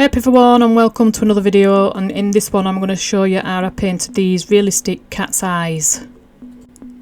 Hi everyone and welcome to another video, and in this one I'm going to show you how I painted these realistic cat's eyes.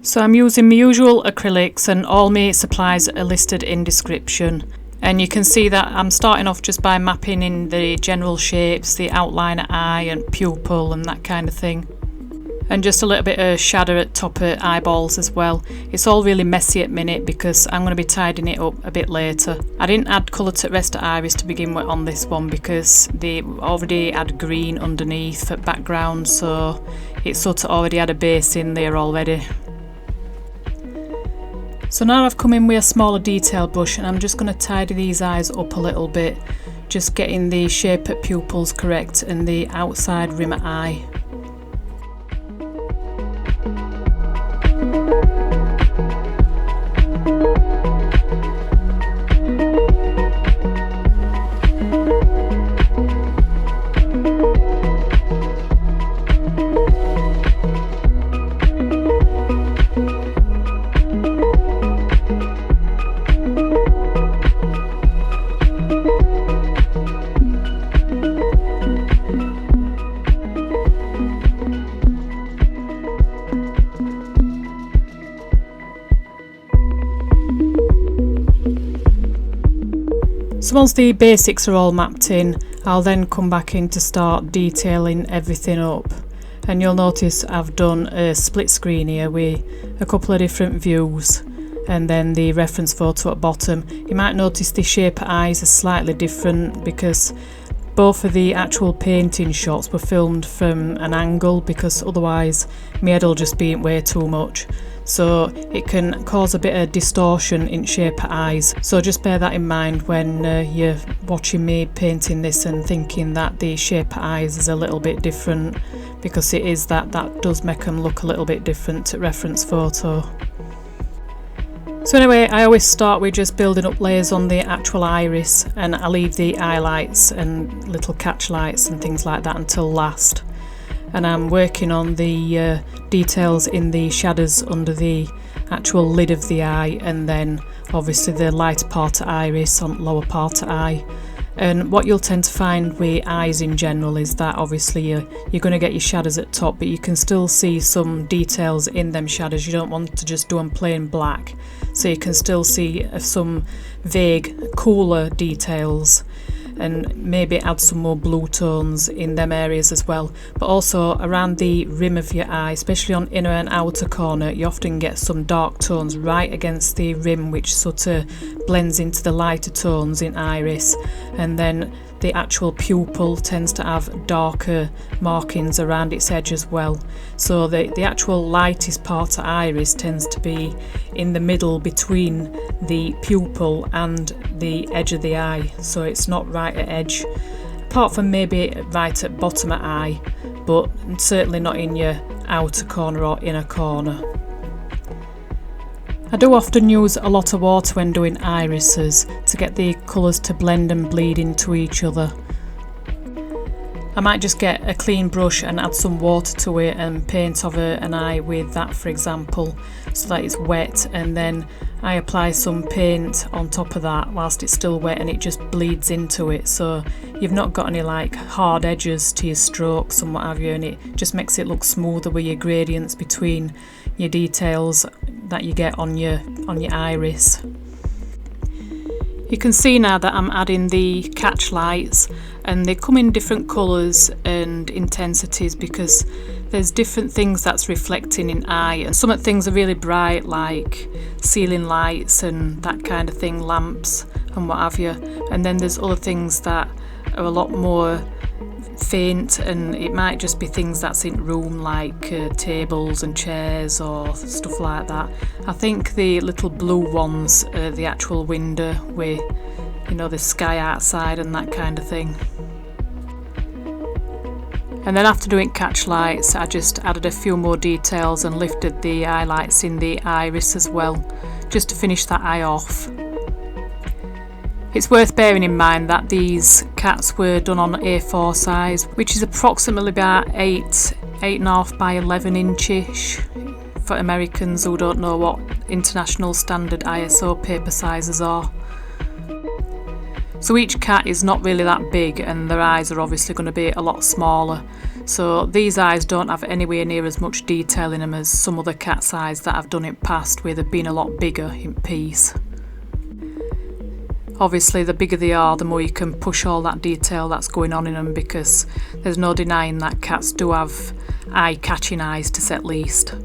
So I'm using my usual acrylics and all my supplies are listed in description, and you can see that I'm starting off just by mapping in the general shapes, the outline of eye and pupil and that kind of thing. And just a little bit of shadow at top of eyeballs as well. It's all really messy at minute because I'm going to be tidying it up a bit later. I didn't add colour to the rest of iris to begin with on this one because they already had green underneath for background, so it sort of already had a base in there already. So now I've come in with a smaller detail brush and I'm just going to tidy these eyes up a little bit, just getting the shape of pupils correct and the outside rim of eye. So once the basics are all mapped in, I'll then come back in to start detailing everything up. And you'll notice I've done a split screen here with a couple of different views and then the reference photo at bottom. You might notice the shape of eyes is slightly different because both of the actual painting shots were filmed from an angle, because otherwise my head will just be way too much. So it can cause a bit of distortion in shape of eyes. So just bear that in mind when you're watching me painting this and thinking that the shape of eyes is a little bit different, because it is that does make them look a little bit different to reference photo. So anyway, I always start with just building up layers on the actual iris, and I leave the highlights and little catch lights and things like that until last. And I'm working on the details in the shadows under the actual lid of the eye, and then obviously the lighter part of iris on lower part of eye. And what you'll tend to find with eyes in general is that obviously you're going to get your shadows at top, but you can still see some details in them shadows. You don't want to just do them plain black, so you can still see some vague cooler details, and maybe add some more blue tones in them areas as well. But also around the rim of your eye, especially on inner and outer corner, you often get some dark tones right against the rim, which sort of blends into the lighter tones in iris. And then the actual pupil tends to have darker markings around its edge as well. So the actual lightest part of iris tends to be in the middle between the pupil and the edge of the eye. So it's not right at edge, apart from maybe right at bottom of eye, but certainly not in your outer corner or inner corner. I do often use a lot of water when doing irises to get the colours to blend and bleed into each other. I might just get a clean brush and add some water to it and paint over an eye with that, for example, so that it's wet, and then I apply some paint on top of that whilst it's still wet and it just bleeds into it, so you've not got any like hard edges to your strokes and what have you, and it just makes it look smoother with your gradients between your details that you get on your iris. You can see now that I'm adding the catch lights, and they come in different colours and intensities because there's different things that's reflecting in eye, and some of the things are really bright like ceiling lights and that kind of thing, lamps and what have you, and then there's other things that are a lot more faint, and it might just be things that's in room like tables and chairs or stuff like that. I think the little blue ones are the actual window with, you know, the sky outside and that kind of thing. And then after doing catch lights, I just added a few more details and lifted the highlights in the iris as well, just to finish that eye off. It's worth bearing in mind that these cats were done on A4 size, which is approximately about 8.5 by 11 inch-ish for Americans who don't know what international standard ISO paper sizes are. So each cat is not really that big and their eyes are obviously going to be a lot smaller. So these eyes don't have anywhere near as much detail in them as some other cat's eyes that I've done in past where they've been a lot bigger in piece. Obviously the bigger they are, the more you can push all that detail that's going on in them, because there's no denying that cats do have eye-catching eyes to say the least.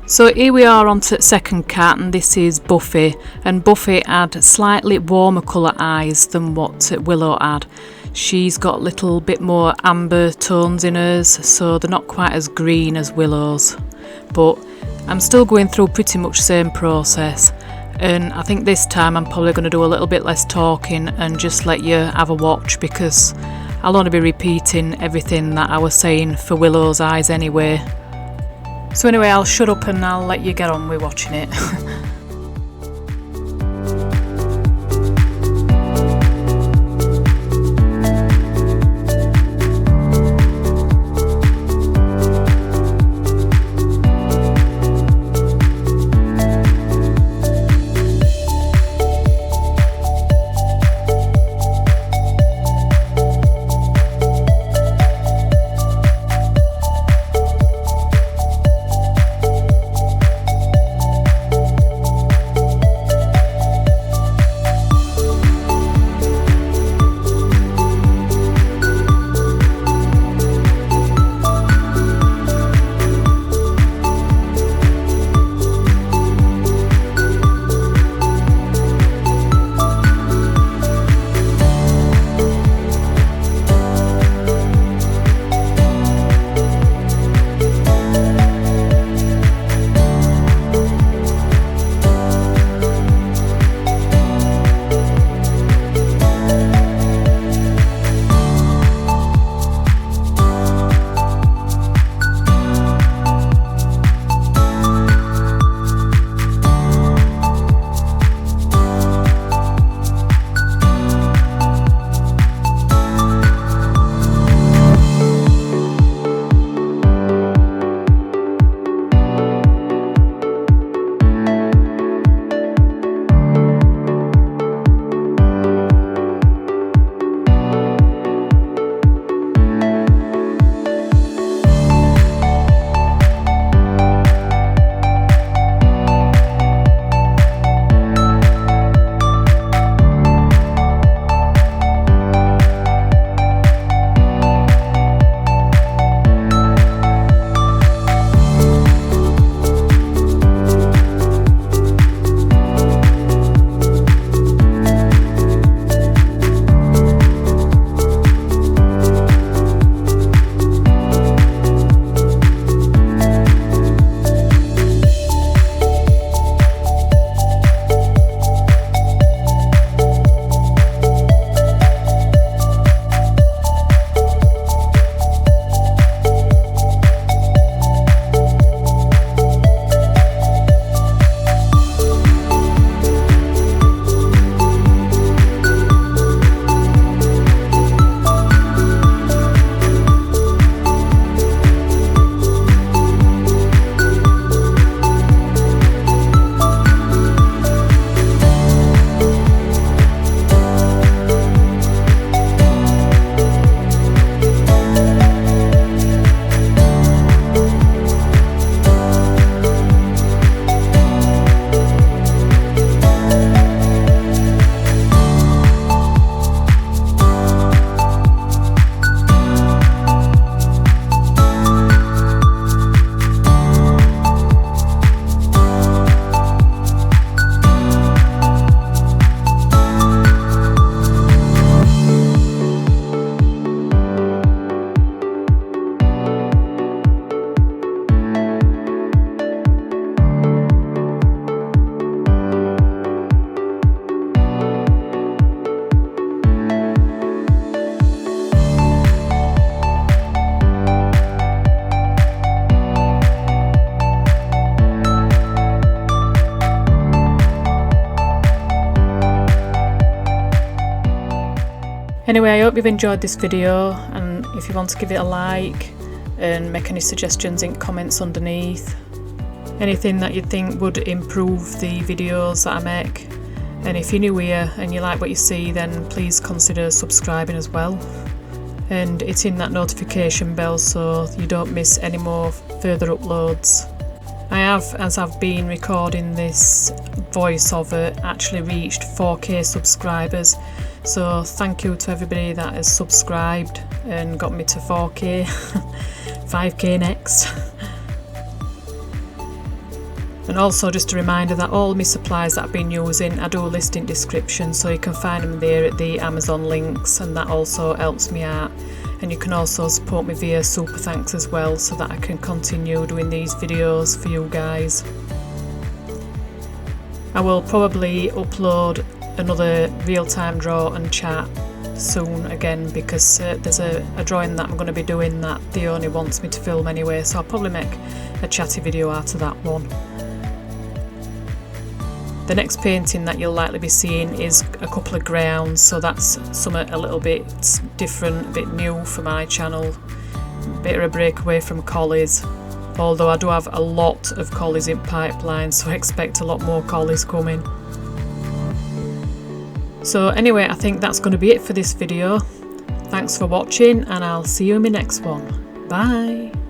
So here we are on to the second cat, and this is Buffy, and Buffy had slightly warmer colour eyes than what Willow had. She's got a little bit more amber tones in hers, so they're not quite as green as Willow's, but I'm still going through pretty much the same process, and I think this time I'm probably going to do a little bit less talking and just let you have a watch, because I'll only be repeating everything that I was saying for Willow's eyes anyway. So anyway, I'll shut up and I'll let you get on with watching it. Anyway, I hope you've enjoyed this video, and if you want to give it a like and make any suggestions in comments underneath, anything that you think would improve the videos that I make. And if you're new here and you like what you see, then please consider subscribing as well and hitting that notification bell so you don't miss any more further uploads. I have, as I've been recording this voiceover, actually reached 4K subscribers, so thank you to everybody that has subscribed and got me to 4K. 5K next. And also just a reminder that all my supplies that I've been using I do list in description, so you can find them there at the Amazon links, and that also helps me out. And you can also support me via super thanks as well, so that I can continue doing these videos for you guys. I will probably upload another real-time draw and chat soon again, because there's a drawing that I'm going to be doing that Theoni wants me to film anyway, so I'll probably make a chatty video out of that one. The next painting that you'll likely be seeing is a couple of grounds, so that's something a little bit different, a bit new for my channel, a bit of a breakaway from collies, although I do have a lot of collies in pipeline, so I expect a lot more collies coming. So anyway, I think that's going to be it for this video. Thanks for watching, and I'll see you in my next one. Bye!